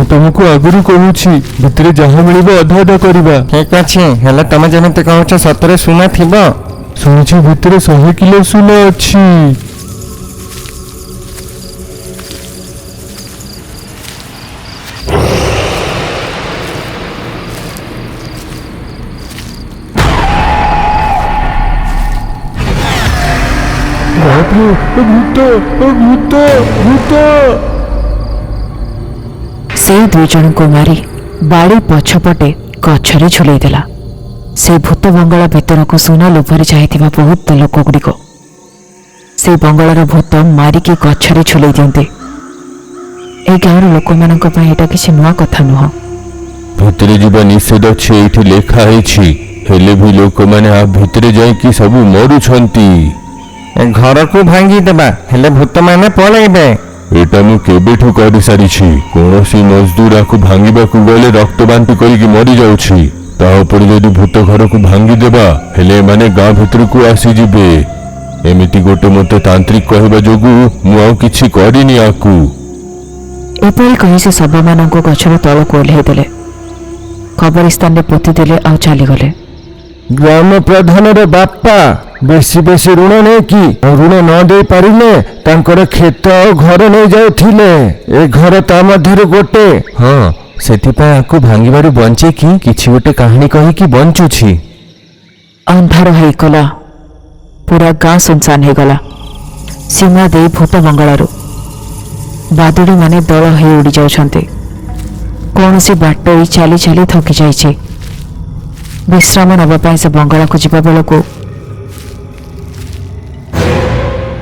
तुमको आगुरी कहूची भितरे जहाँ मिलिबो अधा अधा करिबा। ठीक अच्छे हेला तमे जेमते कहूछ सतरे सुना थिबो। सुनिछि भितरे 100 किलो सुना अछि। भूत भूत भूत। से दुई जन को मारी बाड़ी पछपटे गछरे झुलई देला। से भूत बंगला भीतर को सुना लोभरे जाइथिबा बहुत लोक गुड़िक से बंगलार भूत मारिकी गछरे झुलई दियंते। ए गाँवर लोक मानक पई एटा किछि नुआ कथा नुह। भितरे जीवा निषेध अछि एठी लेखा हैछि हेले भी लोक माने आ भितरे जाई कि सब मरुछंती। घर को भांगी देबा हेले भूत माने पळैबे। एटा मु केबेठु करि सारिछि। कोनोसी मजदूर आकु भांगिबाकु गले रक्त बांति करिकि मरि जाउछि। ता ऊपर जदि भूत घर को भांगी देबा हेले माने गाँ भितर को आसी जिबे। एमिति गोटे मते तांत्रिक कहबा जोगु मु आ किछि करिनि आकु। एपरि कहि से सब मानक गछर तल को ओल्हे देले कब्रिस्तान रे पोति देले आ चली गले। ग्राम प्रधान रे बापा बेसी बेसी ऋण नै कि ऋण न दे पारिले तांकर खेत घर नै जाउथिले। ए घर ता मध्यरु गोटे। हाँ सेथिपा आकु भांगिबारु बंचे कि किछि गोटे कहानी कहि कि बंचुछि। अंधार है गला पूरा गाँ सुनसान हो गला। सीमा दे भूत बंगलारू बादुड़ी माने दल हो उड़ी जाउछन्ते। कौनसी बाटोई चली चली थकी जाइछे। विश्राम नबा पाई से बंगला को जिबा बेलको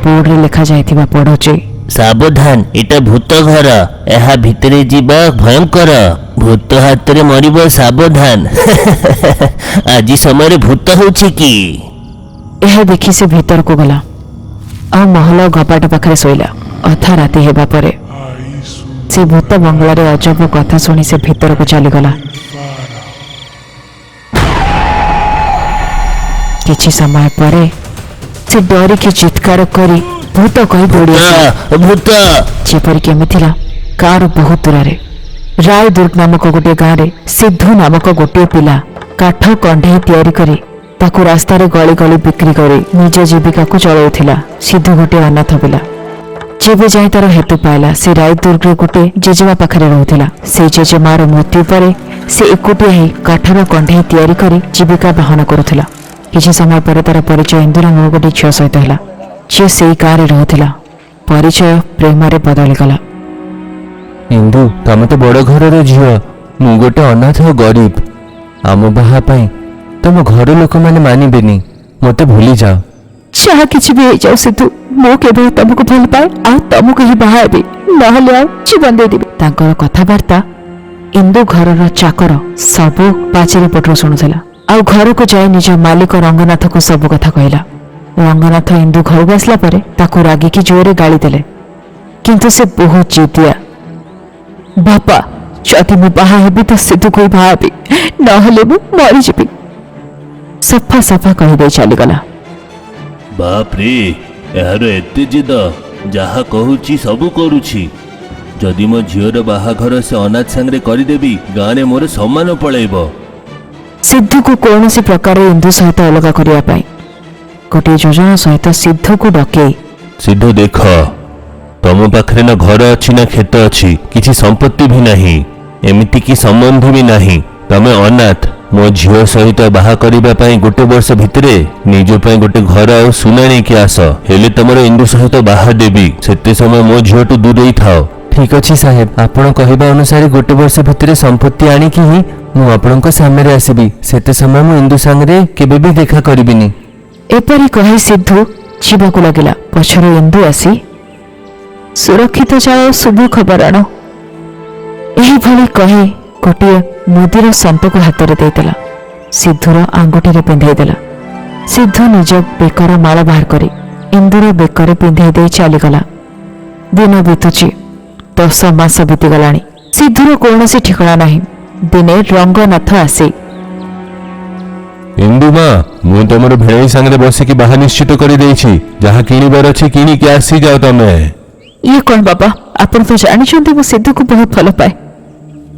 बोर्ड रे लिखा जाइथिबा पढुचे सावधान एटा भूत घर एहा भितरे जीवा भयंकर भूत हाथ रे मरिबो सावधान। आज समय भूत होछि कि यह देखि से भीतर को गला आ महल गपाट पाखरे सोइला। अथा राति हेबा परे से भूत बंगला रे अजब कथा सुनी से भीतर को चली गला। किछि समय परे से डरी के चित्कार करी भूत कही दौड़ी भूत जेपरि केमिथिला कार बहुत दूर राय दुर्ग नामक गोटे गाँव रे सिद्धू नामक गोटे पिला काठ कंढे तैयारी करी ताकू रास्ता रे गली गली बिक्री करी निज जीविका को चलाउथिला। सिद्धू गोटे अनाथ पिला जेबे जाए तार हेतु पाइला से राय दुर्ग रे गोटे जेजेमा पाखरे रहउथिला। से जेजेमार मृत्यु परे से एकुटिया ही काठर कंढे तैयारी करी जीविका बहन करुथिला। किछि समय पर तार परिचय इंदु नामक गोटे झियो सहित होला जे सेई गाँव रे रहउथिला। परिचय प्रेम रे बदली गला। इंदु तमे तो बड़ घर रे झियो मु गोटे अनाथ गरीब। आम बाहा पाई तुम घर लोक माने मानिबेनी मते भूली जाओ। चाह किछि भी जाऊ सिद्धू मो केवल तुमको भूल पाए आ तुमको ही बाहा हेबी नहले आ जीवन दे देबी। तांकर कथाबार्ता इंदु घरर चाकर सब पाचेरी पटरो सुनुथिला। आ घर को जाए निज मालिक रंगनाथ को सब कथा कहला। रंगनाथ इंदु घर को आसला परे ताकू रागी की जोरे गाली देले किंतु से बहुत जिदिया। बापा जदि मु बाहा हेबी तो सिद्धू को बाहा हेबी नहले मु मरि जिबी सफा सफा कहि दे चली गला। बाप रे एहार एते जिद जहा कहूची सब करूची। जदि मो झियोर बाहाघर से अनाथ सांगरे करदेवी गाँव रे मोर सम्मान पळैबो। सिद्धू को कौन सी प्रकार इंदु सहित अलग करिया पाई गोटे योजना सहित सिद्धू को डके। सिद्धू देख तम पाखरे न घर अछि न खेत अछि किछि संपत्ति भी नाही एमिति की संबंध भी नाही। तमे अनाथ मो झियो सहित बाहा करिबा पाई गोटे वर्ष भितरे निज पाई गोटे घर आ सुना नै कि आस हेले तमर इंदु सहित बाहा देबी सेते समय मो झियोटु दूरेई थाओ। ठीक अछि साहेब आपण कहबा अनुसार गोटे वर्ष भितरे संपत्ति आनी कि ही मु आपणको सामने आसीबी। सेते समय मु इंदु संगरे केबे भी देखा करिबिनी। एपरी कहि सिद्धू जीवाकू लगिला। पछरे इंदु आसी सुरक्षित जाओ शुभ खबर आण एही भली कहि गोटे मुदीर संत को हाथ रे देइतला। सिद्धूर आंगुठी रे पिंधाई देला। सिद्धू निज बेकर माला बाहर करी इंदुर बेकर पिंधाई दे चली गला। दिन बीतुची 10 मास बीतीगलाणी। सिद्धूर कौन ठिकଣା नहीं। दिने रंगनाथ आसे ଇନ୍ଦୁ ମା ମୁଁ ତମର ଭେଣେଇ ସାଙ୍ଗରେ ବସିକି ବାହା ନିଶ୍ଚିତ କରିଦେଇଛି। ଯାହା କିଣିବାର ଅଛି କିଣିକି ଆସିଯାଅ ତମେ। ଇଏ କଣ ବାବା, ଆପଣ ତ ଜାଣିଛନ୍ତି ମୁଁ ସିଦ୍ଧୁକୁ ବହୁତ ଭଲ ପାଏ।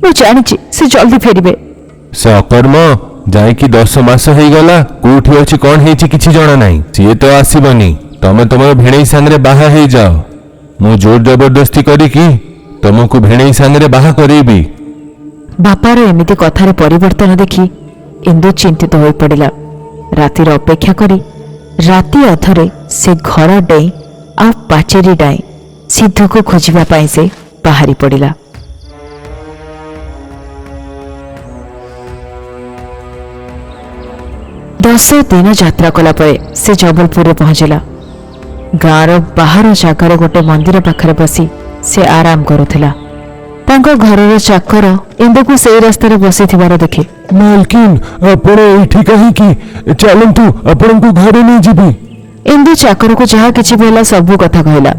ମୁଁ ଜାଣିଛି ସେ ଜଲ୍ଦି ଫେରିବେ। ସେ ଅକର୍ମ ଯାଇକି 10 ମାସ ହେଇଗଲା, କୋଉଠି ଅଛି କଣ ହେଇଛି କିଛି ଜଣା ନାହିଁ। ସିଏ ତ ଆସିବନି। ତମେ ତମର ଭେଣେଇ ସାଙ୍ଗରେ ବାହା ହେଇଯାଅ। ମୁଁ ଜୋର ଜବରଦସ୍ତି କରିକି ତମକୁ ଭେଣେଇ ସାଙ୍ଗରେ ବାହା କରେଇବି। ବାପାର ଏମିତି କଥାରେ ପରିବର୍ତ୍ତନ ଦେଖି ଇନ୍ଦୁ ଚିନ୍ତିତ ହୋଇପଡ଼ିଲା। ରାତିର ଅପେକ୍ଷା କରି ରାତି ଅଧରେ ସେ ଘର ଡେଇଁ ଆଉ ପାଚେରୀ ଡାଇଁ ସିଦ୍ଧୁକୁ ଖୋଜିବା ପାଇଁ ସେ ବାହାରି ପଡ଼ିଲା। ଦଶ ଦିନ ଯାତ୍ରା କଲା ପରେ ସେ ଜବଲପୁରରେ ପହଞ୍ଚିଲା। ଗାଁର ବାହାର ଜାଗାରେ ଗୋଟେ ମନ୍ଦିର ପାଖରେ ବସି ସେ ଆରାମ କରୁଥିଲା। ତାଙ୍କ ଘରର ଚାକର ଇନ୍ଦୁକୁ ସେଇ ରାସ୍ତାରେ ବସିଥିବାର ଦେଖେ। ମାଲକିନ, ଆପଣ ଏଇଠି କାହିଁକି? ଚାଲନ୍ତୁ ଆପଣଙ୍କୁ ଘରେ ନେଇଯିବି। ଇନ୍ଦୁ ଚାକରକୁ ଯାହା କିଛି ହେଲା ସବୁ କଥା କହିଲା।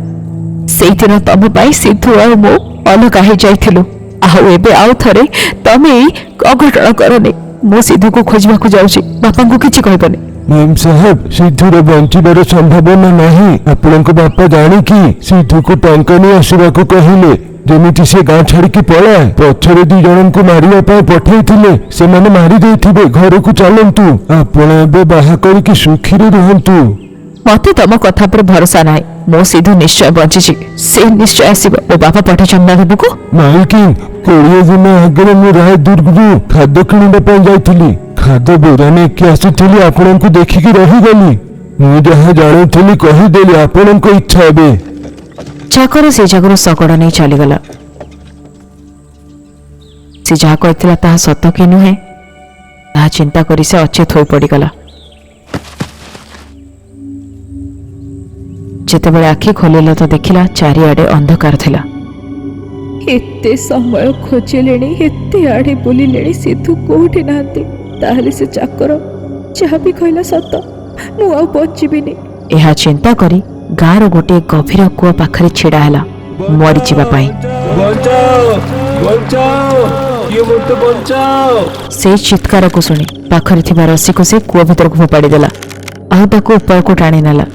ସେଇଦିନ ତମ ପାଇଁ ସିଦ୍ଧୁ ଆଉ ମୁଁ ଅଲଗା ହେଇଯାଇଥିଲୁ, ଆଉ ଏବେ ଆଉ ଥରେ ତମେ ଏଇ ଅଘଟଣ କରନି। ମୁଁ ସିଦ୍ଧୁକୁ ଖୋଜିବାକୁ ଯାଉଛି, ବାପାଙ୍କୁ କିଛି କହିବନି। ମ୍ୟାମ୍ ସାହେବ, ସିଦ୍ଧୁର ବଞ୍ଚିବାର ସମ୍ଭାବନା ନାହିଁ। ଆପଣଙ୍କ ବାପା ଜାଣିକି ସିଦ୍ଧୁକୁ ଟଙ୍କା ନେଇ ଆସିବାକୁ କହିଲେ, ଯେମିତି ସେ ଗାଁ ଛାଡିକି ପଳାଏ। ପଛରେ 2 ଜଣଙ୍କୁ ମାରିବା ପାଇଁ ପଠେଇଥିଲେ, ସେମାନେ ମାରି ଦେଇଥିବେ। ଘରକୁ ଚାଲନ୍ତୁ, ଆପଣ ଏବେ ବାହା କରିକି ସୁଖୀରେ ରୁହନ୍ତୁ। ମତେ ତମ କଥା ଉପରେ ଭରସା ନାହିଁ। ମୋ ସିଦ୍ଧୁ ନିଶ୍ଚୟ ବଞ୍ଚିଛି, ସେ ନିଶ୍ଚୟ ଆସିବ। ମୋ ବାପା ପଠେଇଛନ୍ତି ନା ଦେବକୁ। ମାଲକିନ, 20 ଦିନ ଆଗରେ ମୁଁ ରାୟଦୁର୍ଗରୁ ଖାଦ୍ୟ କିଣିବା ପାଇଁ ଯାଇଥିଲି। ଖାଦ୍ୟ ବୋରା ନେଇକି ଆସିଥିଲି, ଆପଣଙ୍କୁ ଦେଖିକି ରହିଗଲି। ମୁଁ ଯାହା ଜାଣିଥିଲି କହିଦେଲି, ଆପଣଙ୍କ ଇଚ୍ଛା ଏବେ। ଚାକର ସେ ଜାଗାରୁ ଶଗଡ଼ ନେଇ ଚାଲିଗଲା। ସେ ଯାହା କହିଥିଲା ତାହା ସତ କି ନୁହେଁ ତାହା ଚିନ୍ତା କରି ସେ ଅଚେତ ହୋଇ ପଡ଼ିଗଲା। ଯେତେବେଳେ ଆଖି ଖୋଲିଲା ତ ଦେଖିଲା ଚାରିଆଡ଼େ ଅନ୍ଧକାର ଥିଲା। ଏତେ ସମୟ ଖୋଜିଲେଣି, ଏତେ ଆଡ଼େ ବୁଲିଲେଣି, ସିଦ୍ଧୁ କୋଉଠି ନାହାନ୍ତି। ତାହେଲେ ସେ ଚାକର ଯାହା ବି କହିଲା ସତ, ମୁଁ ଆଉ ବଞ୍ଚିବିନି। ଏହା ଚିନ୍ତା କରି ଗାଁର ଗୋଟିଏ ଗଭୀର କୂଅ ପାଖରେ ଛିଡ଼ା ହେଲା ମରିଯିବା ପାଇଁ। ସେଇ ଚିତ୍କାରକୁ ଶୁଣି ପାଖରେ ଥିବା ରସିକୁ ସେ କୂଅ ଭିତରକୁ ଫୋପାଡ଼ି ଦେଲା, ଆଉ ତାକୁ ଉପରକୁ ଟାଣି ନେଲା।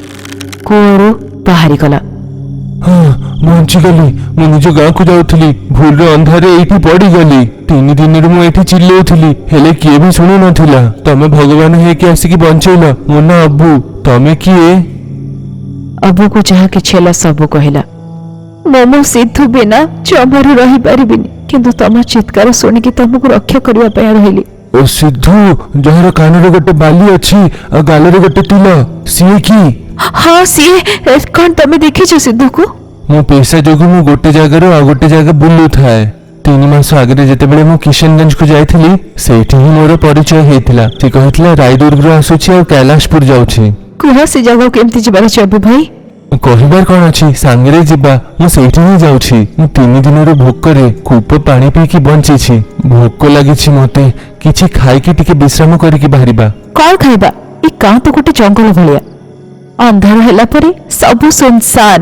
କୂଅରୁ ବାହାରିଗଲା। ହଁ, ବଞ୍ଚିଗଲି। ମୁଁ ନିଜ ଗାଁକୁ ଯାଉଥିଲି, ଭୁଲରେ ଅନ୍ଧାରେ ଏଇଠି ପଡ଼ିଗଲି। 3 ଦିନରୁ ମୁଁ ଏଇଠି ଚିଲ୍ଲଉଥିଲି, ହେଲେ କିଏ ବି ଶୁଣୁ ନଥିଲା। ତମେ ଭଗବାନ ହେଇକି ଆସିକି ବଞ୍ଚେଇଲ। ମୋ ନାଁ ଅବୁ। ତମେ କିଏ? ଅବୁକୁ ଯାହା କିଛି ହେଲା ସବୁ କହିଲା। ମୁଁ ମୋ ସିଦ୍ଧୁ ବିନା ଜମାରୁ ରହିପାରିବିନି, କିନ୍ତୁ ତମ ଚିତ୍କାର ଶୁଣିକି ତମକୁ ରକ୍ଷା କରିବା ପାଇଁ ରହିଲି। ଓ ସିଦ୍ଧୁ, ଯାହାର କାନରେ ଗୋଟେ ବାଲି ଅଛି ଆଉ ଗାଲରେ ଗୋଟେ ତିଲ, ସିଏ କି? ହଁ ସିଏ। କଣ ତମେ ଦେଖିଛ ସିଦ୍ଧୁକୁ? ମୋ ପଇସା ଯୋଗୁଁ ମୁଁ ଗୋଟେ ଜାଗାରୁ ଆଉ ଗୋଟେ ଜାଗା ବୁଲୁଥାଏ। 3 ମାସ ଆଗରେ ଯେତେବେଳେ ମୁଁ କିଶନଗଞ୍ଜକୁ ଯାଇଥିଲି, ସେଇଠି ହିଁ ମୋର ପରିଚୟ ହେଇଥିଲା। ସେ କହିଥିଲା ରାୟଦୁର୍ଗରୁ ଆସୁଛି ଆଉ କୈଳାସପୁର ଯାଉଛି। କୁହ ସେ ଜାଗାକୁ କେମିତି ଯିବାର ଅଛି ଅବୁ ଭାଇ? କହିବାର କଣ ଅଛି, ସାଙ୍ଗରେ ଯିବା। ମୁଁ ସେଇଠି ହିଁ ଯାଉଛି। ମୁଁ 3 ଦିନରୁ ଭୋକରେ କୂପ ପାଣି ପିଇକି ବଞ୍ଚିଛି। ଭୋକ ଲାଗିଛି ମତେ, କିଛି ଖାଇକି ଟିକେ ବିଶ୍ରାମ କରିକି ବାହାରିବା। କଣ ଖାଇବା? ଏ ଗାଁ ତ ଗୋଟେ ଜଙ୍ଗଲ ଭଳିଆ, ଅନ୍ଧାର ହେଲା ପରେ ସବୁ ସୁନସାନ।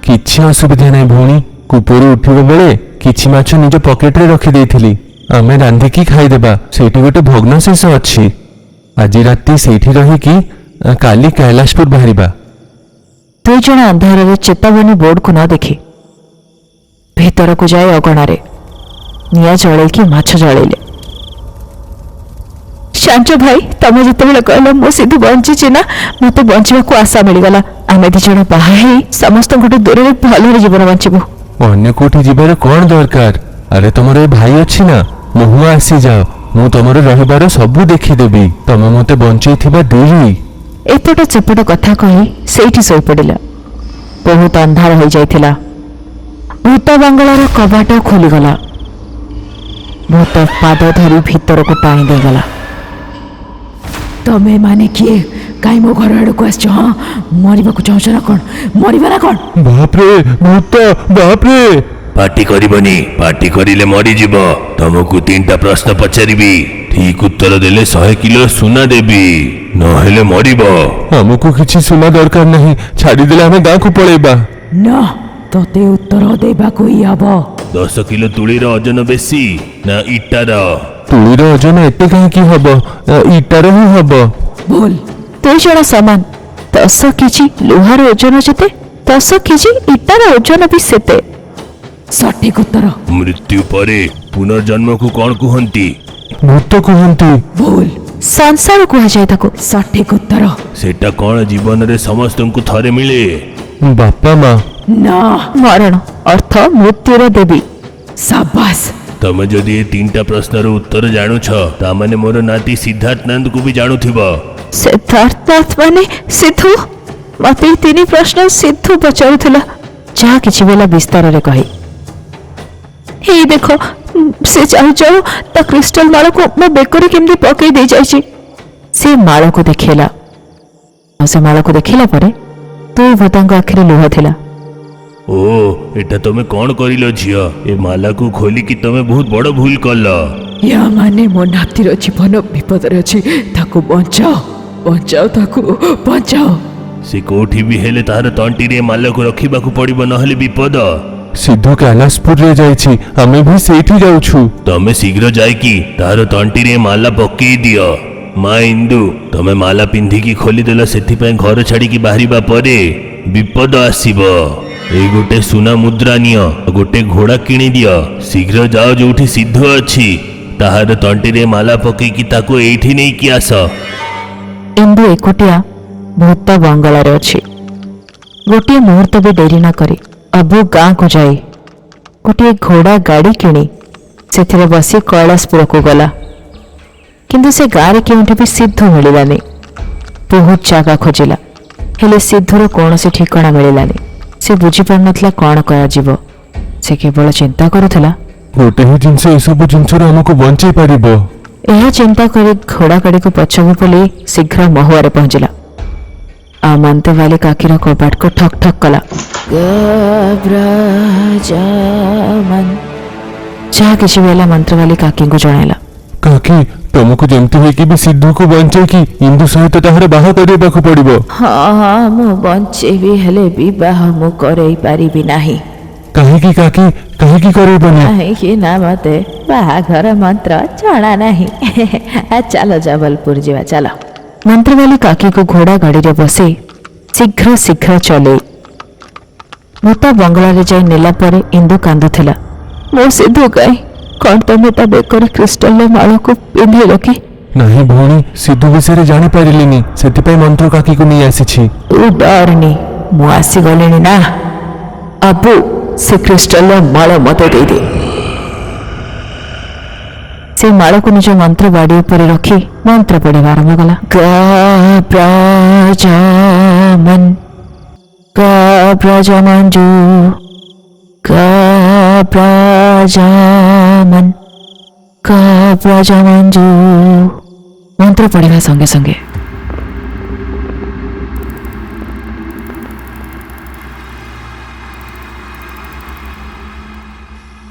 କିଛି ଅସୁବିଧା ନାହିଁ ଭଉଣୀ। କୂପରୁ ଉଠିବା ବେଳେ କିଛି ମାଛ ନିଜ ପକେଟରେ ରଖିଦେଇଥିଲି। ଆମେ ରାନ୍ଧିକି ଖାଇଦେବା। ସେଇଠି ଗୋଟେ ଭଗ୍ନାଶେଷ ଅଛି। ଆଜି ରାତି ସେଇଠି ରହିକି କାଲି କୈଳାସପୁର ବାହାରିବା। 2 ଜଣ ଅନ୍ଧାରରେ ଚେତାବନୀ ବୋର୍ଡକୁ ନ ଦେଖି ଭିତରକୁ ଯାଇ ଅଗଣାରେ ନିଆଁ ଜଳେଇକି ମାଛ ଜଳେଇଲେ। ସାଞ୍ଚ ଭାଇ, ତମେ ଯେତେବେଳେ କହିଲ ମୁଁ ସିଦ୍ଧୁ ବଞ୍ଚିଛି ନା, ମତେ ବଞ୍ଚିବାକୁ ଆଶା ମିଳିଗଲା। ଆମେ 2 ଜଣ ବାହା ହେଇ ସମସ୍ତଙ୍କଠୁ ଦୂରରେ ଭଲରେ ଜୀବନ ବଞ୍ଚିବୁ। ଅନ୍ୟ କୋଉଠି ଯିବାର କଣ ଦରକାର? ଆରେ ତମର ଏ ଭାଇ ଅଛି ନା, ମହୁଆ ଆସିଯାଅ। ମୁଁ ତମର ରହିବାର ସବୁ ଦେଖିଦେବି। ତମେ ମତେ ବଞ୍ଚେଇଥିବା ଦେଇ। ଏପଟ ସେପଟ କଥା କହି ସେଇଠି ଶୋଇପଡ଼ିଲା। ବହୁତ ଅନ୍ଧାର ହୋଇଯାଇଥିଲା। ଭୂତ ବଙ୍ଗଳାର କବାଟ ଖୋଲିଗଲା। ଭୂତ ପାଦ ଧରି ଭିତରକୁ ଟାଣି ଦେଇଗଲା। ତମେ ମାନେ କିଏ? କାହିଁ ମୋ ଘର ଆଡ଼କୁ ଆସିଛ? ହଁ, ମରିବାକୁ ଚାହୁଁଛ ନା କଣ? ମରିବା ନା କଣ? ବାପରେ ଭୂତ, ବାପରେ। ପାଟି କରିବନି, ପାଟି କରିଲେ ମରିଯିବ। ତମକୁ 3ଟା ପ୍ରଶ୍ନ ପଚାରିବି, ଠିକ ଉତ୍ତର ଦେଲେ 100 କିଲୋ ସୁନା ଦେବି, ନହେଲେ ମରିବ। ଆମକୁ କିଛି ସୁନା ଦରକାର ନାହିଁ, ଛାଡ଼ିଦେଲେ ଆମେ ଗାଁକୁ ପଳେଇବା। ନା, ତତେ ଉତ୍ତର ଦେବାକୁ ହିଁ ହବ। 10 କିଲୋ ତୁଳିର ଓଜନ ବେଶୀ ନା ଇଟାର? ତୁଳିର ଓଜନ ଏତେ କାହିଁକି ହବ? ଇଟାର ହିଁ ହବ। ଭୁଲ। ଦୁଇ ଜଣ ସମାନ। 10 କେଜି ଲୁହାର ଓଜନ ଯେତେ 10 କେଜି ଇଟାର ଓଜନ ବି ସେତେ। ସଠିକ ଉତ୍ତର। ମୃତ୍ୟୁ ପରେ ପୁନର୍ଜନ୍ମକୁ କ'ଣ କୁହନ୍ତି? ଭୂତ କୁହନ୍ତି। ଭୁଲ। ସଂସାର କୁହାଯାଏ ତାକୁ। ସଠିକ ଉତ୍ତର। ସେଟା କ'ଣ ଜୀବନରେ ସମସ୍ତଙ୍କୁ ଥରେ ମିଳେ? ବାପା ମା। ନା। ମରଣ ଅର୍ଥ ମୃତ୍ୟୁର ଦେବୀ। ସାବାସ। ତମେ ଯଦି ଏ 3ଟା ପ୍ରଶ୍ନର ଉତ୍ତର ଜାଣୁଛ ତାମାନେ ମୋର ନାତି ସିଦ୍ଧାର୍ଥ ନନ୍ଦକୁ ବି ଜାଣୁଥିବ। ସିଦ୍ଧାର୍ଥ ମାନେ ସିଦ୍ଧୁ? ମତେ ଏ 3 ପ୍ରଶ୍ନ ସିଦ୍ଧୁ ପଚାରୁଥିଲା। ଯାହା କିଛି ବେଲା ବିସ୍ତାରରେ କହି, ଏଇ ଦେଖ ସେ ଯାଉ ଯାଉ ତା କ୍ରିଷ୍ଟାଲ ମାଳକୁ ମୋ ବେକରେ କେମିତି ପକେଇ ଦେଇ ଯାଇଛି। ସେ ମାଳକୁ ଦେଖେଇଲା। ସେ ମାଳକୁ ଦେଖିଲା ପରେ ଦୁଇ ଭୂତଙ୍କ ଆଖିରେ ଲୁହ ଥିଲା। ଓ ଏଟା ତମେ କ'ଣ କରିଲ ଝିଅ? ଏ ମାଲାକୁ ଖୋଲିକି ତମେ ବହୁତ ବଡ଼ ଭୁଲ କଲ। ୟା ମାନେ ମୋ ନାତିର ଜୀବନ ବିପଦରେ ଅଛି। ତାକୁ ବଞ୍ଚାଅ, ବଞ୍ଚାଅ, ତାକୁ ବଞ୍ଚାଅ। ସେ କୋଉଠି ବି ହେଲେ ତାହାର ତଣ୍ଟିରେ ମାଲାକୁ ରଖିବାକୁ ପଡ଼ିବ, ନହେଲେ ବିପଦ। ସିଦ୍ଧୁ कैलाशपुରରେ ଯାଇଛି। ଆମେ ବି ସେଇଠି ଯାଉଛୁ। ତମେ ଶୀଘ୍ର ଯାଇକି ତାହାର ତଣ୍ଟିରେ ମାଲା ପକେଇ ଦିଅ। ମା ଇନ୍ଦୁ, ତମେ ମାଲା ପିନ୍ଧିକି ଖୋଲିଦେଲ, ସେଥିପାଇଁ ଘର ଛାଡ଼ିକି ବାହାରିବା ପରେ ବିପଦ ଆସିବ। ଏଇ ଗୋଟେ ସୁନା ମୁଦ୍ରା ନିଅ, ଗୋଟେ ଘୋଡ଼ା କିଣିଦିଅ। ଶୀଘ୍ର ଯାଅ, ଯୋଉଠି ସିଦ୍ଧୁ ଅଛି ତାହାର ତଣ୍ଟିରେ ମାଲା ପକେଇକି ତାକୁ ଏଇଠି ନେଇକି ଆସ। ଇନ୍ଦୁ ଏକୁଟିଆ ଭୂତ ବଙ୍ଗଳାରେ ଅଛି। ଗୋଟିଏ ମୁହୂର୍ତ୍ତ ବି ଡେରି ନ କରି ଅବୁ ଗାଁକୁ ଯାଇ ଗୋଟିଏ ଘୋଡ଼ା ଗାଡ଼ି କିଣି ସେଥିରେ ବସି କୈଳାସପୁରକୁ ଗଲା। କିନ୍ତୁ ସେ ଗାଁରେ କେଉଁଠି ବି ସିଦ୍ଧୁ ମିଳିଲାନି। ବହୁତ ଜାଗା ଖୋଜିଲା, ହେଲେ ସିଦ୍ଧୁର କୌଣସି ଠିକଣା ମିଳିଲାନି। ସେ ବୁଝିପାରୁନଥିଲା କ'ଣ କରାଯିବ। ସେ କେବଳ ଚିନ୍ତା କରୁଥିଲା, ଗୋଟେ ହିଁ ଜିନିଷ ଏସବୁ ଜିନିଷରୁ ଆମକୁ ବଞ୍ଚେଇ ପାରିବ। ଏହା ଚିନ୍ତା କରି ଘୋଡ଼ା ଗାଡ଼ିକୁ ପଛକୁ ପଲେଇ ଶୀଘ୍ର ମହୁଆରେ ପହଞ୍ଚିଲା। ଆଉ ମନ୍ତ୍ରବାଲି କାକିର କବାଟକୁ ଠକ୍ ଠକ୍ କଲା। ଯାହା କିଛି ବି ହେଲା ମନ୍ତ୍ରବାଲି କାକିଙ୍କୁ ଜଣାଇଲା। କାକି, ତମକୁ ଯେମିତି ହେଇକି ବି ସିଦ୍ଧୁକୁ ବଞ୍ଚେଇକି ଇନ୍ଦୁ ସହିତ ତାହାର ବାହା କରିବାକୁ ପଡିବ। ହଁ ମୁଁ ବଞ୍ଚେଇବି, ହେଲେ ବିବାହ ମୁଁ କରେଇ ପାରିବି ନାହିଁ। କାହିଁକି କାକି, କାହିଁକି କରିବନି? କାହିଁକି ନା ମତେ ବାହାଘର ମନ୍ତ୍ର ଜଣା ନାହିଁ। ଚାଲ ଜବଲପୁର ଯିବା, ଚାଲ। ମନ୍ତ୍ରବାଲି କାକିକୁ ଘୋଡ଼ା ଗାଡ଼ିରେ ବସେଇ ଶୀଘ୍ର ଶୀଘ୍ର ଚଲେଇ ଭୂତ ବଙ୍ଗଳାରେ ଯାଇ ନେଲା ପରେ ଇନ୍ଦୁ କାନ୍ଦୁଥିଲା। ମୋ ସିଦ୍ଧୁ କାଇଁ? କ'ଣ ତମେ ତା ବେକରେ କ୍ରିଷ୍ଟାଲର ମାଳକୁ ପିନ୍ଧିଲ କି? ନାହିଁ ଭଉଣୀ, ସିଦ୍ଧୁ ବିଷୟରେ ଜାଣିପାରିଲିନି, ସେଥିପାଇଁ ମନ୍ତ୍ର କାକିକୁ ନେଇ ଆସିଛି। ତୁ ଡରନି, ମୁଁ ଆସିଗଲିଣି ନା। ଅବୁ, ସେ କ୍ରିଷ୍ଟାଲର ମାଳ ମତେ ଦେଇଦେ। ସେ ମାଳକୁ ନିଜ ମନ୍ତ୍ର ବାଡ଼ି ଉପରେ ରଖି ମନ୍ତ୍ର ପଢ଼ିବା ଆରମ୍ଭ କଲା। ପ୍ରଜାମନ୍ ପ୍ରଜାମଞ୍ଜୁ ପ୍ରଜାମନ୍ ପ୍ରଜାମଞ୍ଜୁ। ମନ୍ତ୍ର ପଢ଼ିବା ସଙ୍ଗେ ସଙ୍ଗେ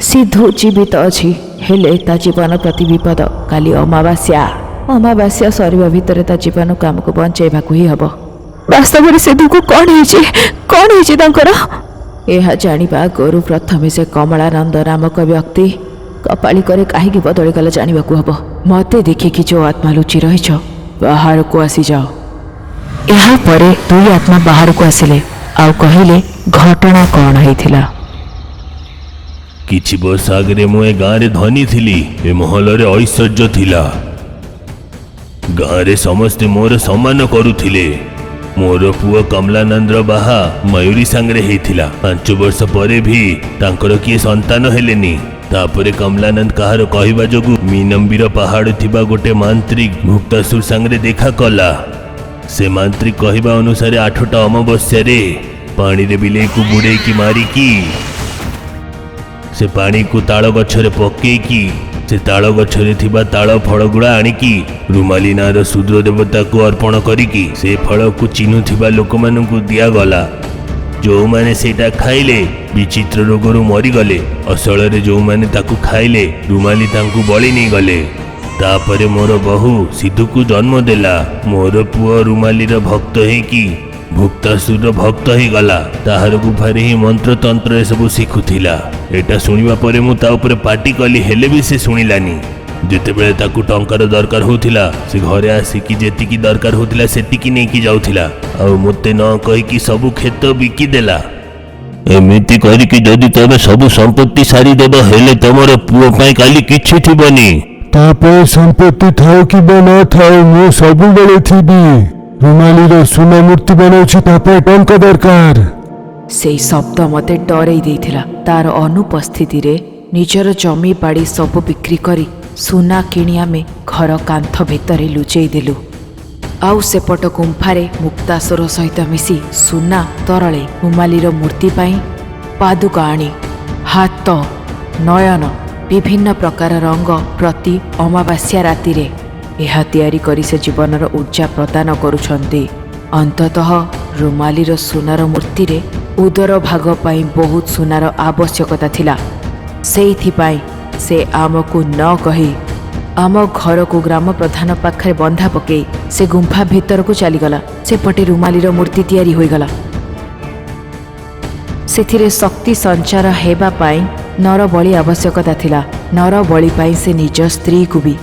ସିଦ୍ଧୁ ଜୀବିତ ଅଛି, ହେଲେ ତା ଜୀବନ ପ୍ରତି ବିପଦ। କାଲି ଅମାବାସ୍ୟା ସରିବା ଭିତରେ ତା ଜୀବନକୁ ଆମକୁ ବଞ୍ଚେଇବାକୁ ହିଁ ହବ। ବାସ୍ତବରେ ସିଦ୍ଧୁକୁ କ'ଣ ହେଇଛି ତାଙ୍କର? ଏହା ଜାଣିବା ଆଗରୁ ପ୍ରଥମେ ସେ କମଳାନନ୍ଦ ନାମକ ବ୍ୟକ୍ତି କପାଳିକରେ କାହିଁକି ବଦଳିଗଲା ଜାଣିବାକୁ ହବ। ମତେ ଦେଖିକି ଯୋଉ ଆତ୍ମା ଲୁଚି ରହିଛ, ବାହାରକୁ ଆସିଯାଅ। ଏହାପରେ ଦୁଇ ଆତ୍ମା ବାହାରକୁ ଆସିଲେ ଆଉ କହିଲେ ଘଟଣା କ'ଣ ହେଇଥିଲା। କିଛି ବର୍ଷ ଆଗରେ ମୁଁ ଏ ଗାଁରେ ଧନୀ ଥିଲି। ଏ ମହଲରେ ଐଶ୍ୱର୍ଯ୍ୟ ଥିଲା। ଗାଁରେ ସମସ୍ତେ ମୋର ସମ୍ମାନ କରୁଥିଲେ। ମୋର ପୁଅ କମଲାନନ୍ଦର ବାହା ମୟୂରୀ ସାଙ୍ଗରେ ହେଇଥିଲା। 5 ବର୍ଷ ପରେ ବି ତାଙ୍କର କିଏ ସନ୍ତାନ ହେଲେନି। ତାପରେ କମଲାନନ୍ଦ କାହାର କହିବା ଯୋଗୁଁ ମିନମ୍ବିର ପାହାଡ଼ ଥିବା ଗୋଟେ ମାନ୍ତ୍ରିକ ମୁକ୍ତାସୁର ସାଙ୍ଗରେ ଦେଖା କଲା। ସେ ମାନ୍ତ୍ରିକ କହିବା ଅନୁସାରେ 8ଟା ଅମାବସ୍ୟାରେ ପାଣିରେ ବିଲେଇକୁ ବୁଡ଼େଇକି ମାରିକି ସେ ପାଣିକୁ ତାଳ ଗଛରେ ପକେଇକି ସେ ତାଳ ଗଛରେ ଥିବା ତାଳ ଫଳଗୁଡ଼ା ଆଣିକି ରୁମାଲି ନାଁର ଶୂଦ୍ର ଦେବତାକୁ ଅର୍ପଣ କରିକି ସେ ଫଳକୁ ଚିହ୍ନୁଥିବା ଲୋକମାନଙ୍କୁ ଦିଆଗଲା। ଯେଉଁମାନେ ସେଇଟା ଖାଇଲେ ବିଚିତ୍ର ରୋଗରୁ ମରିଗଲେ। ଅସଳରେ ଯେଉଁମାନେ ତାକୁ ଖାଇଲେ ରୁମାଲି ତାଙ୍କୁ ବଳି ନେଇଗଲେ। ତାପରେ ମୋର ବୋହୂ ସିଧୁକୁ ଜନ୍ମ ଦେଲା। ମୋର ପୁଅ ରୁମାଲିର ଭକ୍ତ ହେଇକି ଭୁକ୍ତାସୁର ଭକ୍ତ ହେଇଗଲା। ତାହାର ଗୁଫାରେ ହିଁ ମନ୍ତ୍ରତନ୍ତ୍ର ଏସବୁ ଶିଖୁଥିଲା। ଏଟା ଶୁଣିବା ପରେ ମୁଁ ତା ଉପରେ ପାଟି କଲି, ହେଲେ ବି ସେ ଶୁଣିଲାନି। ଯେତେବେଳେ ତାକୁ ଟଙ୍କାର ଦରକାର ହଉଥିଲା ସେ ଘରେ ଆସିକି ଯେତିକି ଦରକାର ହଉଥିଲା ସେତିକି ନେଇକି ଯାଉଥିଲା, ଆଉ ମୋତେ ନ କହିକି ସବୁ କ୍ଷେତ ବିକିଦେଲା। ଏମିତି କରିକି ଯଦି ତମେ ସବୁ ସମ୍ପତ୍ତି ସାରିଦେବ, ହେଲେ ତମର ପୁଅ ପାଇଁ କାଲି କିଛି ଥିବନି। ତା ପାଇଁ ସମ୍ପତ୍ତି ଥାଉ କିମ୍ବା ନ ଥାଉ, ମୁଁ ସବୁବେଳେ ଥିବି। ରୁମାଲିର ସୁନା ମୂର୍ତ୍ତି ବନାଉଛି, ତା ପାଇଁ ଟଙ୍କା ଦରକାର। ସେଇ ଶବ୍ଦ ମୋତେ ଡରେଇ ଦେଇଥିଲା। ତାର ଅନୁପସ୍ଥିତିରେ ନିଜର ଜମି ବାଡ଼ି ସବୁ ବିକ୍ରି କରି ସୁନା କିଣି ଆମେ ଘର କାନ୍ଥ ଭିତରେ ଲୁଚେଇ ଦେଲୁ। ଆଉ ସେପଟ ଗୁମ୍ଫାରେ ମୁକ୍ତାସୁର ସହିତ ମିଶି ସୁନା ତରଳେ ରୁମାଲିର ମୂର୍ତ୍ତି ପାଇଁ ପାଦୁକା ଆଣି ହାତ, ନୟନ, ବିଭିନ୍ନ ପ୍ରକାର ରଙ୍ଗ ପ୍ରତି ଅମାବାସ୍ୟା ରାତିରେ ଏହା ତିଆରି କରି ସେ ଜୀବନର ଉର୍ଜା ପ୍ରଦାନ କରୁଛନ୍ତି। ଅନ୍ତତଃ ରୁମାଲିର ସୁନାର ମୂର୍ତ୍ତିରେ ଉଦର ଭାଗ ପାଇଁ ବହୁତ ସୁନାର ଆବଶ୍ୟକତା ଥିଲା। ସେଇଥିପାଇଁ ସେ ଆମକୁ ନ କହି ଆମ ଘରକୁ ଗ୍ରାମ ପ୍ରଧାନ ପାଖରେ ବନ୍ଧା ପକାଇ ସେ ଗୁମ୍ଫା ଭିତରକୁ ଚାଲିଗଲା। ସେପଟେ ରୁମାଲିର ମୂର୍ତ୍ତି ତିଆରି ହୋଇଗଲା। ସେଥିରେ ଶକ୍ତି ସଞ୍ଚାର ହେବା ପାଇଁ ନରବଳି ଆବଶ୍ୟକତା ଥିଲା। ନରବଳି ପାଇଁ ସେ ନିଜ ସ୍ତ୍ରୀକୁ ବି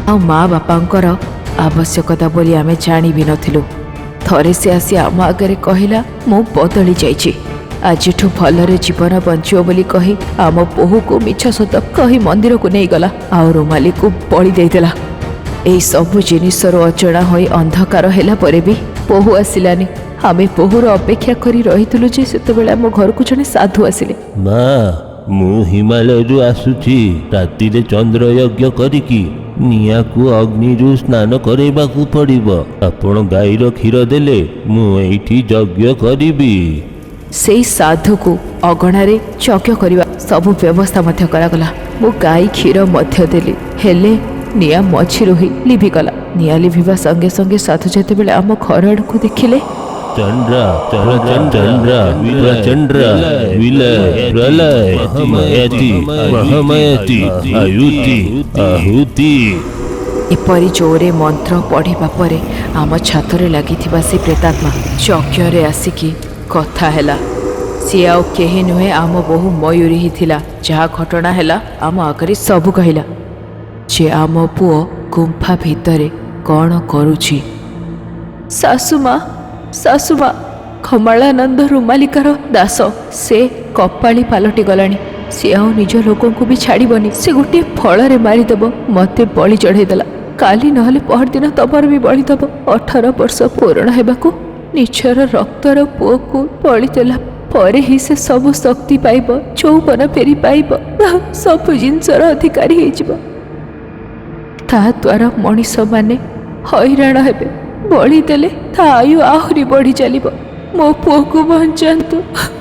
ଆଉ ମା ବାପାଙ୍କର ଆବଶ୍ୟକତା ବୋଲି ଆମେ ଜାଣି ବି ନଥିଲୁ। ଥରେ ସେ ଆସି ଆମ ଆଗରେ କହିଲା, ମୁଁ ବଦଳି ଯାଇଛି, ଆଜିଠୁ ଭଲରେ ଜୀବନ ବଞ୍ଚିବ ବୋଲି କହି ଆମ ବୋହୂକୁ ମିଛ ସତ କହି ମନ୍ଦିରକୁ ନେଇଗଲା, ଆଉ ରୁମାଲିକୁ ବଳି ଦେଇଦେଲା। ଏଇ ସବୁ ଜିନିଷରୁ ଅଜଣା ହୋଇ ଅନ୍ଧକାର ହେଲା ପରେ ବି ବୋହୂ ଆସିଲାନି। ଆମେ ବୋହୂର ଅପେକ୍ଷା କରି ରହିଥିଲୁ ଯେ ସେତେବେଳେ ଆମ ଘରକୁ ଜଣେ ସାଧୁ ଆସିଲେ। ମା, ମୁଁ ହିମାଳୟରୁ ଆସୁଛି। ରାତିରେ ଚନ୍ଦ୍ରୟଜ୍ଞ କରିକି ନିଆଁକୁ ଅଗ୍ନିରୁ ସ୍ନାନ କରାଇବାକୁ ପଡ଼ିବ। ଆପଣ ଗାଈର କ୍ଷୀର ଦେଲେ ମୁଁ ଏଇଠି ଯଜ୍ଞ କରିବି। ସେଇ ସାଧୁକୁ ଅଗଣାରେ ଯଜ୍ଞ କରିବା ସବୁ ବ୍ୟବସ୍ଥା ମଧ୍ୟ କରାଗଲା। ମୁଁ ଗାଈ କ୍ଷୀର ମଧ୍ୟ ଦେଲି, ହେଲେ ନିଆଁ ମଝିରୁ ହିଁ ଲିଭିଗଲା। ନିଆଁ ଲିଭିବା ସଙ୍ଗେ ସଙ୍ଗେ ସାଧୁ ଯେତେବେଳେ ଆମ ଘର ଆଡ଼କୁ ଦେଖିଲେ, ଚନ୍ଦ୍ର ଚନ୍ଦ୍ର ଚନ୍ଦ୍ର ବିଲୟ ପ୍ରଲୟ ମହାମୟତି ମହାମୟତି ଆୟୁତି ଆହୁତି। ଏପରି ଜୋରେ ମନ୍ତ୍ର ପଢ଼ିବା ପରେ ଆମ ଛାତରେ ଲାଗିଥିବା ସେ ପ୍ରେତାତ୍ମା ଯଜ୍ଞରେ ଆସିକି କଥା ହେଲା। ସିଏ ଆଉ କେହି ନୁହେଁ, ଆମ ବୋହୂ ମୟୂରୀ ହିଁ ଥିଲା। ଯାହା ଘଟଣା ହେଲା ଆମ ଆଗରେ ସବୁ କହିଲା ଯେ ଆମ ପୁଅ ଗୁମ୍ଫା ଭିତରେ କ'ଣ କରୁଛି। ଶାଶୁମା, ଶାଶୁମା, କମଳାନନ୍ଦ ରୁମାଲିକାର ଦାସ, ସେ କପାଳି ପାଲଟି ଗଲାଣି। ସେ ଆଉ ନିଜ ଲୋକଙ୍କୁ ବି ଛାଡ଼ିବନି। ସେ ଗୋଟିଏ ଫଳରେ ମାରିଦେବ। ମୋତେ ବଳି ଚଢ଼େଇ ଦେଲା। କାଲି ନହେଲେ ପହରଦିନ ତମର ବି ବଳି ଦେବ। 18 ବର୍ଷ ପୂରଣ ହେବାକୁ ନିଜର ରକ୍ତର ପୁଅକୁ ବଳି ଦେଲା ପରେ ହିଁ ସେ ସବୁ ଶକ୍ତି ପାଇବ, ଯୌବନ ଫେରି ପାଇବ, ସବୁ ଜିନିଷର ଅଧିକାରୀ ହେଇଯିବ। ତା ଦ୍ୱାରା ମଣିଷମାନେ ହଇରାଣ ହେବେ। ବଳି ଦେଲେ ତା ଆୟୁ ଆହୁରି ବଢ଼ି ଚାଲିବ। ମୋ ପୁଅକୁ ବଞ୍ଚାନ୍ତୁ,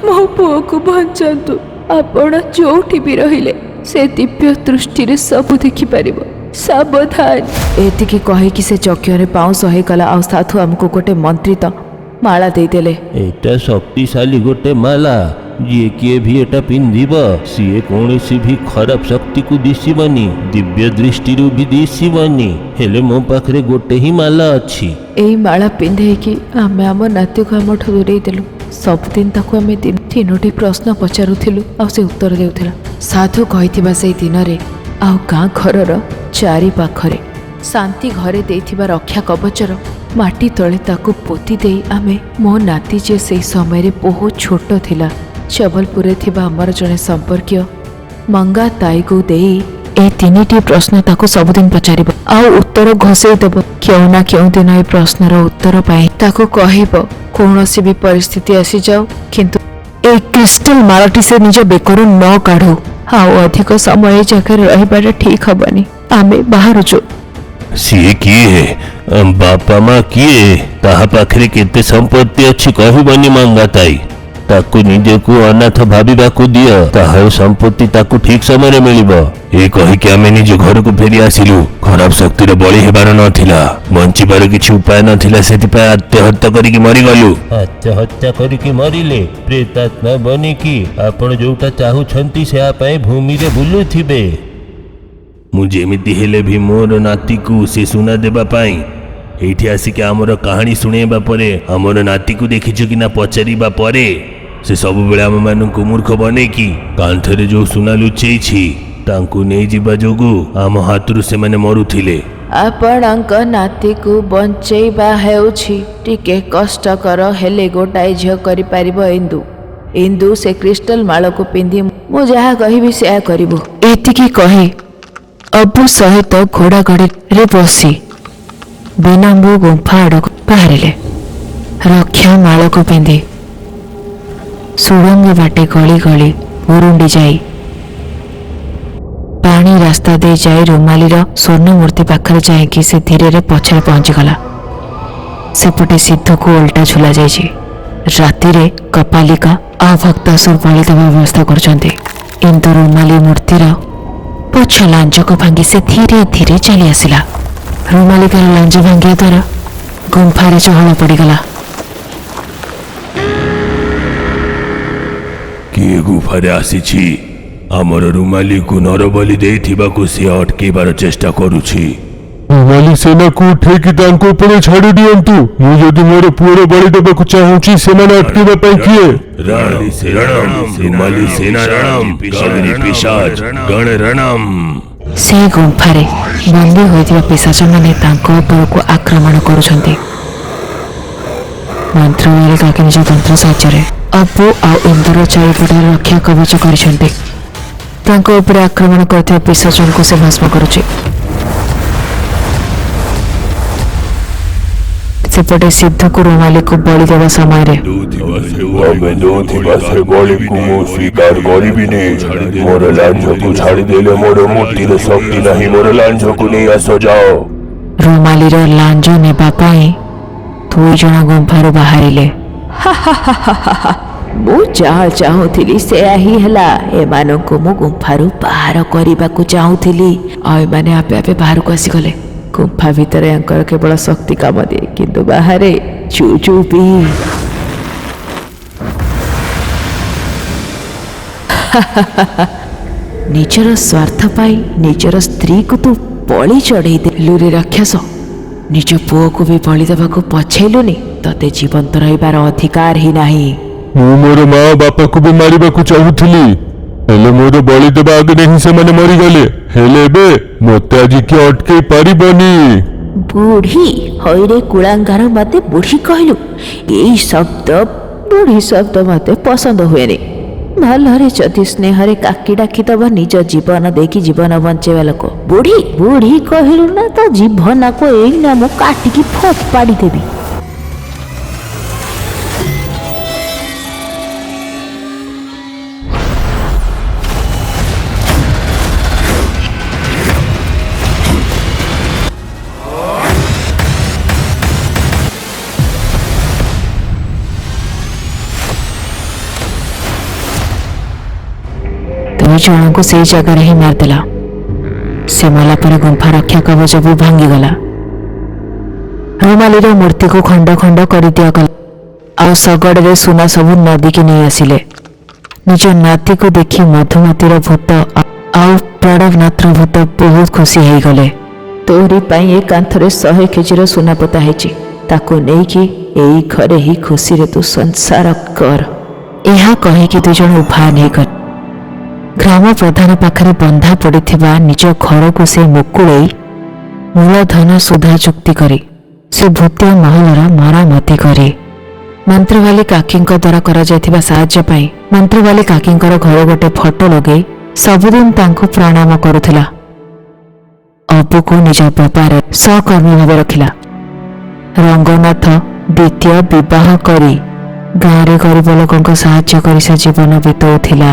ମୋ ପୁଅକୁ ବଞ୍ଚାନ୍ତୁ। ଆପଣ ଯୋଉଠି ବି ରହିଲେ ସେ ଦିବ୍ୟ ଦୃଷ୍ଟିରେ ସବୁ ଦେଖିପାରିବ। ସାବଧାନ। ଏତିକି କହିକି ସେ ଯଜ୍ଞରେ ପାଉଁଶ ହେଇଗଲା। ଆଉ ସାଧୁ ଆମକୁ ଗୋଟେ ମନ୍ତ୍ରିତ ମାଳା ଦେଇଦେଲେ। ଏଟା ଶକ୍ତିଶାଳୀ ଗୋଟେ ମାଲା। ଯିଏ କିଏ ବି ଏଟା ପିନ୍ଧିବ ସିଏ କୌଣସି ବି ଖରାପ ଶକ୍ତିକୁ ଦିଶିବନି, ଦିବ୍ୟ ଦୃଷ୍ଟିରୁ ବି ଦିଶିବନି। ହେଲେ ମୋ ପାଖରେ ଗୋଟେ ହିଁ ମାଲା ଅଛି। ଏଇ ମାଳା ପିନ୍ଧେଇକି ଆମେ ଆମ ନାତିକୁ ଆମଠୁ ଦୂରେଇ ଦେଲୁ। ସବୁଦିନ ତାକୁ ଆମେ ତିନୋଟି ପ୍ରଶ୍ନ ପଚାରୁଥିଲୁ, ଆଉ ସେ ଉତ୍ତର ଦେଉଥିଲା। ସାଧୁ କହିଥିବା ସେଇ ଦିନରେ ଆଉ ଗାଁ ଘରର ଚାରିପାଖରେ ଶାନ୍ତି ଘରେ ଦେଇଥିବା ରକ୍ଷା କବଚର ମାଟି ତଳେ ତାକୁ ପୋତି ଦେଇ ଆମେ ମୋ ନାତି ଯେ ସେଇ ସମୟରେ ବହୁତ ଛୋଟ ଥିଲା, ଜବଲପୁରରେ ଥିବା ଆମର ଜଣେ ସମ୍ପର୍କୀୟ ମଙ୍ଗା ତାଇକୁ ଦେଇ ଏ ତିନିଟି ପ୍ରଶ୍ନ ତାକୁ ସବୁଦିନ ପଚାରିବ, ଆଉ ଉତ୍ତର ଘୋଷେଇ ଦେବ। କେଉଁ ନା କେଉଁ ଦିନ ଏ ପ୍ରଶ୍ନର ଉତ୍ତର ପାଇଁ ତାକୁ କହିବ କୌଣସି ବି ପରିସ୍ଥିତି ଆସିଯାଉ, କିନ୍ତୁ এই କ୍ରିଷ୍ଟାଲ ମାଳଟି ସେ ନିଜ ବେକରୁ ନ କାଢୁ। ଆଉ ଅଧିକ ସମୟ ଏ ଜାଗାରେ ରହିବାଟା ଠିକ୍ ହବନି। ଆମେ ବାହାରୁଛୁ। ସିଏ କିଏ? ବାପା ମା କିଏ? ତାହା ପାଖରେ କେତେ ସମ୍ପତ୍ତି ଅଛି କହିବନି ମଙ୍ଗାତାଇ। ତାକୁ ନିଜକୁ ଅନାଥ ଭାବିବାକୁ ଦିଅ, ତାହାର ସମ୍ପତ୍ତି ତାକୁ ଠିକ୍ ସମୟରେ ମିଳିବ। ଏ କହିକି ଆମେ ନିଜ ଘରକୁ ଫେରି ଆସିଲୁ। ଖରାପ ଶକ୍ତିର ବଳି ହେବାର ନଥିଲା, ବଞ୍ଚିବାର କିଛି ଉପାୟ ନଥିଲା, ସେଥିପାଇଁ ଆତ୍ମହତ୍ୟା କରିକି ମରିଗଲୁ। ଆତ୍ମହତ୍ୟା କରିକି ମରିଲେ ପ୍ରେତାତ୍ମା ବନିକି ଆପଣ ଯୋଉଟା ଚାହୁଁଛନ୍ତି ସେହା ପାଇଁ ଭୂମିରେ ବୁଲୁଥିବେ। ମୁଁ ଯେମିତି ହେଲେ ବି ମୋର ନାତିକୁ ସେ ସୁନା ଦେବା ପାଇଁ ଏଇଠି ଆସିକି ଆମର କାହାଣୀ ଶୁଣେଇବା ପରେ ଆମର ନାତିକୁ ଦେଖିଛୁ କି ନା ପଚାରିବା ପରେ ସେ ସବୁବେଳେ ଆମମାନଙ୍କୁ ମୂର୍ଖ ବନେଇକି କାନ୍ଥରେ ଯୋଉ ସୁନା ଲୁଚେଇଛି ତାଙ୍କୁ ନେଇଯିବା ଯୋଗୁଁ ଆମ ହାତରୁ ସେମାନେ ମରୁଥିଲେ। ଆପଣଙ୍କ ନାତିକୁ ବଞ୍ଚେଇବା ହେଉଛି ଟିକେ କଷ୍ଟକର, ହେଲେ ଗୋଟାଏ ଝିଅ କରିପାରିବ ଇନ୍ଦୁ। ଇନ୍ଦୁ ସେ କ୍ରିଷ୍ଟାଲ ମାଳକୁ ପିନ୍ଧି ମୁଁ ଯାହା କହିବି ସେୟା କରିବୁ। ଏତିକି କହି ଅବୁ ସହିତ ଘୋଡ଼ା ଗାଡ଼ିରେ ବସି ବିନମ୍ବୁ ଗୁମ୍ଫା ଆଡ଼କୁ ବାହାରିଲେ। ରକ୍ଷା ମାଳକୁ ପିନ୍ଧି ସୁଡ଼ଙ୍ଗ ବାଟେ ଗଳି ଗଳି ଉରୁଣ୍ଡି ଯାଇ ପାଣି ରାସ୍ତା ଦେଇ ଯାଇ ରୁମାଲିର ସ୍ୱର୍ଣ୍ଣ ମୂର୍ତ୍ତି ପାଖରେ ଯାଇକି ସେ ଧୀରେ ପଛରେ ପହଞ୍ଚିଗଲା। ସେପଟେ ସିଦ୍ଧୁକୁ ଓଲଟା ଝୁଲା ଯାଇଛି। ରାତିରେ କପାଲିକା ଆଉ ଭକ୍ତାସୁର ବଳି ଦେବା ବ୍ୟବସ୍ଥା କରୁଛନ୍ତି। କିନ୍ତୁ ରୁମାଲି ମୂର୍ତ୍ତିର ପଛ ଲାଞ୍ଜକୁ ଭାଙ୍ଗି ସେ ଧୀରେ ଧୀରେ ଚାଲି ଆସିଲା। ରୁମାଲିକାର ଲାଞ୍ଜ ଭାଙ୍ଗିବା ଦ୍ୱାରା ଗୁମ୍ଫାରେ ଚହଳ ପଡ଼ିଗଲା। କିଏ ଗୁମ୍ଫାରେ ଆସିଛି? ଆମର ରୁମାଲିକୁ ନରବଲି ଦେଇଥିବାକୁ ସିଏ ଅଟକେଇବାର ଚେଷ୍ଟା କରୁଛି। ରୁମାଲି ସେନାକୁ ଉଠେଇକି ତାଙ୍କ ଉପରେ ଛାଡ଼ି ଦିଅନ୍ତୁ। ମୁଁ ଯଦି ମୋର ପୁଅର ବଳି ଦେବାକୁ ଚାହୁଁଛି ସେମାନେ ଅଟକେଇବା ପାଇଁ କିଏ? ସେ ଗୁମ୍ଫାରେ ବନ୍ଦୀ ହୋଇଥିବା ପିଶାଚମାନେ ତାଙ୍କ ଉପରକୁ ଆକ୍ରମଣ କରୁଛନ୍ତି। ମନ୍ତ୍ରବାଳୀ କାକି ନିଜ ତନ୍ତ୍ର ସାହାଯ୍ୟରେ ଅବୁ ଆଉ ଇନ୍ଦୁର ଚାରିପଟରେ ରକ୍ଷା କବଚ କରିଛନ୍ତି। ତାଙ୍କ ଉପରେ ଆକ୍ରମଣ କରୁଥିବା ପିଶାଚଙ୍କୁ ସେ ଭସ୍ମ କରୁଛି। ସେପଟେ ସିଦ୍ଧୁକୁ ରୁମାଲିକୁ ବଳି ଦେବା ସମୟରେ ତମେ ଦଉଥିବା ସେ ବଳିକୁ ମୁଁ ସ୍ୱୀକାର କରିବିନି। ମୋର ଲାଞ୍ଜକୁ ଛାଡ଼ିଦେଲେ ମୋର ମୂର୍ତ୍ତିର ଶକ୍ତି ନାହିଁ। ମୋର ଲାଞ୍ଜକୁ ନେଇ ଆସ ଯାଅ। ରୁମାଲିର ଲାଞ୍ଜ ନେବା ପାଇଁ 2 ଜଣ ଗୁମ୍ଫାରୁ ବାହାରିଲେ। ମୁଁ ଯାହା ଚାହୁଁଥିଲି ସେୟା ହିଁ ହେଲା। ଏମାନଙ୍କୁ ମୁଁ ଗୁମ୍ଫାରୁ ବାହାର କରିବାକୁ ଚାହୁଁଥିଲି ଆଉ ଏମାନେ ଆପେ ଆପେ ବାହାରକୁ ଆସିଗଲେ। ଗୁମ୍ଫା ଭିତରେ ୟାଙ୍କର କେବଳ ଶକ୍ତି କାମ ଦିଏ, କିନ୍ତୁ ବାହାରେ ଚୁଚୁପି। ନିଜର ସ୍ୱାର୍ଥ ପାଇଁ ନିଜର ସ୍ତ୍ରୀକୁ ତୁ ବଳି ଚଢ଼େଇ ଦେଲୁରେ ରାକ୍ଷସ। ନିଜ ପୁଅକୁ ବି ବଳି ଦେବାକୁ ପଛେଇଲୁନି। ତତେ ଜୀବନ୍ତ ରହିବାର ଅଧିକାର ହିଁ ନାହିଁ। ମୁଁ ମୋର ମା ବାପାକୁ ବି ମାରିବାକୁ ଚାହୁଁଥିଲି, ହେଲେ ମୋର ବଳି ଦେବା ଆଗରେ ହିଁ ସେମାନେ ମରିଗଲେ। ହେଲେ ଏବେ ମୋତେ ଆଜି କିଏ ଅଟକେଇ ପାରିବନି। ବୁଢ଼ୀ ହଇରେ କୁଳାଙ୍ଗାର, ମତେ ବୁଢ଼ୀ କହିଲୁ? ଏଇ ଶବ୍ଦ ବୁଢ଼ୀ ଶବ୍ଦ ମତେ ପସନ୍ଦ ହୁଏନି। ଭଲରେ ଯଦି ସ୍ନେହରେ କାକି ଡାକିଦବ ନିଜ ଜୀବନ ଦେଇକି ଜୀବନ ବଞ୍ଚେଇବା ଲୋକ। ବୁଢ଼ୀ ବୁଢ଼ୀ କହିଲୁ ନା, ତ ଜୀବନକୁ ଏଇନା ମୁଁ କାଟିକି ଫୋପାଡ଼ି ଦେବି। ଜଣଙ୍କୁ ସେଇ ଜାଗାରେ ହିଁ ମାରିଦେଲା। ସେ ମଲା ପରେ ଗୁମ୍ଫା ରକ୍ଷା କବଚ ବି ଭାଙ୍ଗିଗଲା। ରୁମାଲିର ମୂର୍ତ୍ତିକୁ ଖଣ୍ଡ ଖଣ୍ଡ କରି ଦିଆଗଲା ଆଉ ଶଗଡ଼ରେ ସୁନା ସବୁ ନଦୀକି ନେଇ ଆସିଲେ। ନିଜ ନାତିକୁ ଦେଖି ମଧୁମତୀର ଭୂତ ଆଉ ପ୍ରାଣନାଥର ଭୂତ ବହୁତ ଖୁସି ହେଇଗଲେ। ତୋରି ପାଇଁ ଏ କାନ୍ଥରେ 100 କେଜିର ସୁନା ପୋତା ହେଇଛି। ତାକୁ ନେଇକି ଏଇ ଘରେ ହିଁ ଖୁସିରେ ତୁ ସଂସାର କର। ଏହା କହିକି 2 ଜଣ ଉଭା ନେଇଗଲେ। ଗ୍ରାମ ପ୍ରଧାନ ପାଖରେ ବନ୍ଧା ପଡ଼ିଥିବା ନିଜ ଘରକୁ ସେ ମୁକୁଳେଇ ମୂଳଧନ ସୁଧା ଚୁକ୍ତି କରି ସେ ଭୂତିଆ ମହଲର ମରାମତି କରି ମନ୍ତ୍ରବାଳୀ କାକିଙ୍କ ଦ୍ୱାରା କରାଯାଇଥିବା ସାହାଯ୍ୟ ପାଇଁ ମନ୍ତ୍ରବାଳୀ କାକିଙ୍କର ଘରେ ଗୋଟେ ଫଟୋ ଲଗେଇ ସବୁଦିନ ତାଙ୍କୁ ପ୍ରଣାମ କରୁଥିଲା। ଅବୁକୁ ନିଜ ବାପାରେ ସହକର୍ମୀ ଭାବେ ରଖିଲା। ରଙ୍ଗନାଥ ଦ୍ୱିତୀୟ ବିବାହ କରି ଗାଁରେ ଗରିବ ଲୋକଙ୍କ ସାହାଯ୍ୟ କରି ସେ ଜୀବନ ବିତାଉଥିଲା।